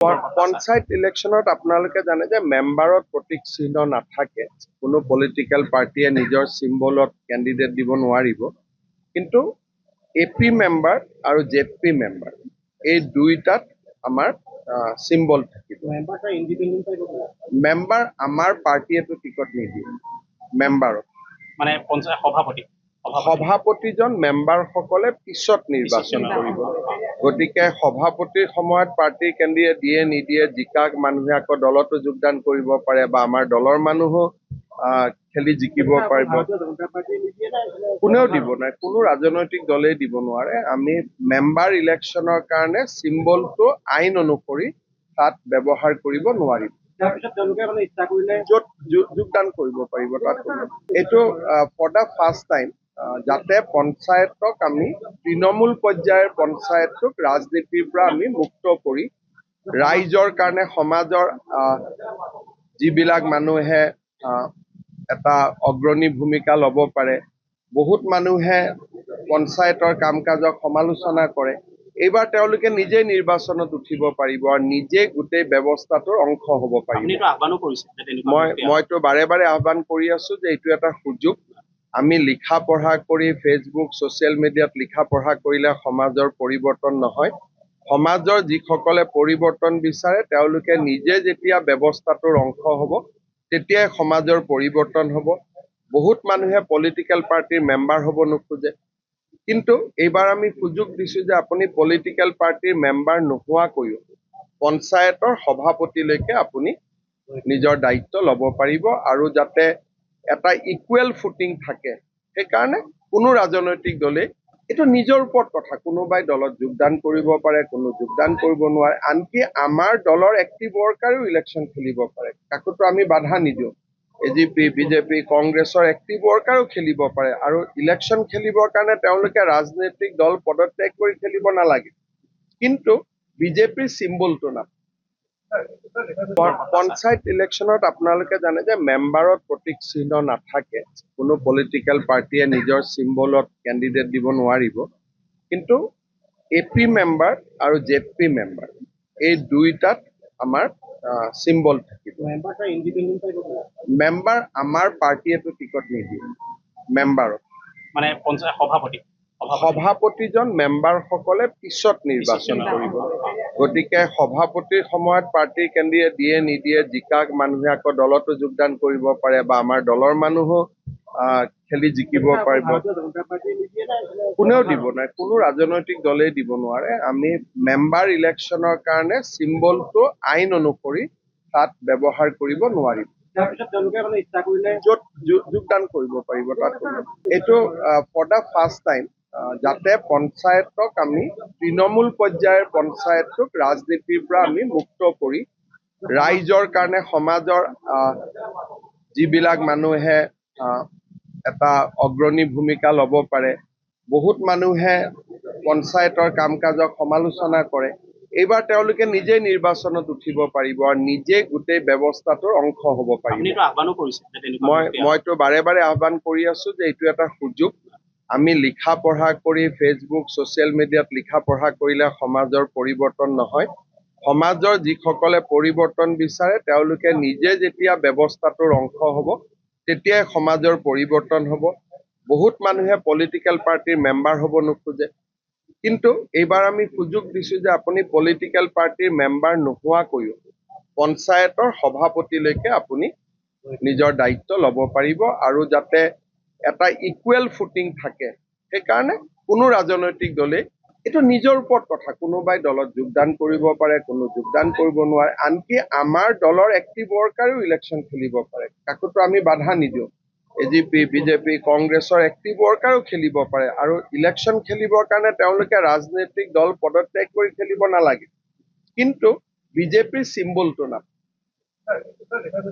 পঞ্চায়ত ইলেকশ্যনত আপোনালোকে জানে যে মেম্বাৰত প্ৰতীক চিহ্ন নাথাকে। কোনো পলিটিকেল পাৰ্টিয়ে নিজৰ চিম্বলত কেণ্ডিডেট দিব নোৱাৰিব। কিন্তু এপি মেম্বাৰ আৰু জেপি মেম্বাৰ এই দুইটাত আমাৰ চিম্বল থাকিব। মেম্বাৰ আমাৰ পাৰ্টিয়েতো টিকট নিদিয়ে মেম্বাৰত, মানে পঞ্চায়ত সভাপতিজন মেম্বাৰসকলে পিছত নিৰ্বাচন কৰিব। গতিকে সভাপতিৰ সময়ত পাৰ্টিৰ কেণ্ডিডেট দিয়ে নিদিয়ে, জিকাক মানুহে আকৌ দলতো যোগদান কৰিব পাৰে বা আমাৰ দলৰ মানুহো খেলি জিকিব পাৰিব। কোনেও দিব নাই, কোনো ৰাজনৈতিক দলেই দিব নোৱাৰে। আমি মেম্বাৰ ইলেকশ্যনৰ কাৰণে চিম্বলটো আইন অনুসৰি তাত ব্যৱহাৰ কৰিব নোৱাৰিম। য'ত যোগদান কৰিব পাৰিব তাত। এইটো ফৰ দ্য ফাৰ্ষ্ট টাইম যাতে পঞ্চায়তক আমি তৃণমূল পৰ্যায়ৰ পঞ্চায়তটোক ৰাজনীতিৰ পৰা আমি মুক্ত কৰি ৰাইজৰ কাৰণে সমাজৰ যিবিলাক মানুহে এটা অগ্ৰণী ভূমিকা ল'ব পাৰে। বহুত মানুহে পঞ্চায়তৰ কাম কাজক সমালোচনা কৰে। এইবাৰ তেওঁলোকে নিজেই নিৰ্বাচনত উঠিব পাৰিব আৰু নিজে গোটেই ব্যৱস্থাটোৰ অংশ হ'ব পাৰিব। মইতো বাৰে বাৰে আহ্বান কৰি আছো যে এইটো এটা সুযোগ। আমি লিখা পঢ়া কৰি ফেচবুক ছ'চিয়েল মিডিয়াত লিখা পঢ়া কৰিলে সমাজৰ পৰিৱৰ্তন নহয়। সমাজৰ যিসকলে পৰিৱৰ্তন বিচাৰে তেওঁলোকে নিজে যেতিয়া ব্যৱস্থাটোৰ অংশ হ'ব তেতিয়াই সমাজৰ পৰিৱৰ্তন হ'ব। বহুত মানুহে পলিটিকেল পাৰ্টিৰ মেম্বাৰ হ'ব নোখোজে, কিন্তু এইবাৰ আমি সুযোগ দিছোঁ যে আপুনি পলিটিকেল পাৰ্টিৰ মেম্বাৰ নোহোৱাকৈও পঞ্চায়তৰ সভাপতিলৈকে আপুনি নিজৰ দায়িত্ব ল'ব পাৰিব আৰু যাতে এটা ইকুৱেল ফুটিং থাকে সেইকাৰণে কোনো ৰাজনৈতিক দলেই এইটো নিজৰ ওপৰত কথা। কোনোবাই দলত যোগদান কৰিব পাৰে, কোনো যোগদান কৰিব নোৱাৰে। আনকি আমাৰ দলৰ এক্টিভ ৱৰ্কাৰেও ইলেকশ্যন খেলিব পাৰে, কাকোতো আমি বাধা নিদিওঁ। এজিপি, বিজেপি, কংগ্ৰেছৰ এক্টিভ ৱৰ্কাৰেও খেলিব পাৰে আৰু ইলেকশ্যন খেলিবৰ কাৰণে তেওঁলোকে ৰাজনৈতিক দল পদত্যাগ কৰি খেলিব নালাগে। কিন্তু বিজেপিৰ চিম্বলটো নাপায়। পঞ্চায়ত ইলেকশ্যনত আপোনালোকে জানে যে মেম্বাৰত প্ৰতীক চিহ্ন নাথাকে। কোনো পলিটিকেল পাৰ্টিয়ে নিজৰ চিম্বলত কেণ্ডিডেট দিব নোৱাৰিব। কিন্তু এপি মেম্বাৰ আৰু জেপি মেম্বাৰ এই দুইটাত আমাৰ চিম্বল থাকিব। মেম্বাৰ আমাৰ পাৰ্টিয়েতো টিকট নিদিয়ে মেম্বাৰত, মানে পঞ্চায়ত সভাপতিজন মেম্বাৰসকলে পিছত নিৰ্বাচন কৰিব। গতিকে সভাপতিৰ সময়ত পাৰ্টিৰ কেণ্ডিডেট দিয়ে নিদিয়ে, জিকাক মানুহে আকৌ দলতো যোগদান কৰিব পাৰে বা আমাৰ দলৰ মানুহো খেলি জিকিব পাৰিব। কোনেও দিব নাই, কোনো ৰাজনৈতিক দলেই দিব নোৱাৰে। আমি মেম্বাৰ ইলেকশ্যনৰ কাৰণে চিম্বলটো আইন অনুসৰি তাত ব্যৱহাৰ কৰিব নোৱাৰিম। য'ত যোগদান কৰিব পাৰিব তাত। এইটো ফৰ দ্য ফাৰ্ষ্ট টাইম যাতে পঞ্চায়তক আমি তৃণমূল পৰ্যায়ৰ পঞ্চায়তটোক ৰাজনীতিৰ পৰা আমি মুক্ত কৰি ৰাইজৰ কাৰণে সমাজৰ যিবিলাক মানুহে এটা অগ্ৰণী ভূমিকা ল'ব পাৰে। বহুত মানুহে পঞ্চায়তৰ কাম কাজক সমালোচনা কৰে। এইবাৰ তেওঁলোকে নিজেই নিৰ্বাচনত উঠিব পাৰিব আৰু নিজে গোটেই ব্যৱস্থাটোৰ অংশ হ'ব পাৰিব। মইতো বাৰে বাৰে আহ্বান কৰি আছো যে এইটো এটা সুযোগ। আমি লিখা পঢ়া কৰি ফেচবুক ছ'চিয়েল মিডিয়াত লিখা পঢ়া কৰিলে সমাজৰ পৰিৱৰ্তন নহয়। সমাজৰ যিসকলে পৰিৱৰ্তন বিচাৰে তেওঁলোকে নিজে যেতিয়া ব্যৱস্থাটোৰ অংশ হ'ব তেতিয়াই সমাজৰ পৰিৱৰ্তন হ'ব। বহুত মানুহে পলিটিকেল পাৰ্টিৰ মেম্বাৰ হ'ব নোখোজে, কিন্তু এইবাৰ আমি সুযোগ দিছোঁ যে আপুনি পলিটিকেল পাৰ্টিৰ মেম্বাৰ নোহোৱাকৈও পঞ্চায়তৰ সভাপতিলৈকে আপুনি নিজৰ দায়িত্ব ল'ব পাৰিব আৰু যাতে এটা ইকুৱেল ফুটিং থাকে সেইকাৰণে কোনো ৰাজনৈতিক দলেই এইটো নিজৰ ওপৰত কথা। কোনোবাই দলত যোগদান কৰিব পাৰে, কোনো যোগদান কৰিব নোৱাৰে। আনকি আমাৰ দলৰ এক্টিভ ৱৰ্কাৰেও ইলেকশ্যন খেলিব পাৰে, কাকোতো আমি বাধা নিদিওঁ। এজিপি, বিজেপি, কংগ্ৰেছৰ এক্টিভ ৱৰ্কাৰেও খেলিব পাৰে আৰু ইলেকশ্যন খেলিবৰ কাৰণে তেওঁলোকে ৰাজনৈতিক দল পদত্যাগ কৰি খেলিব নালাগে। কিন্তু বিজেপিৰ চিম্বলটো নাপায়।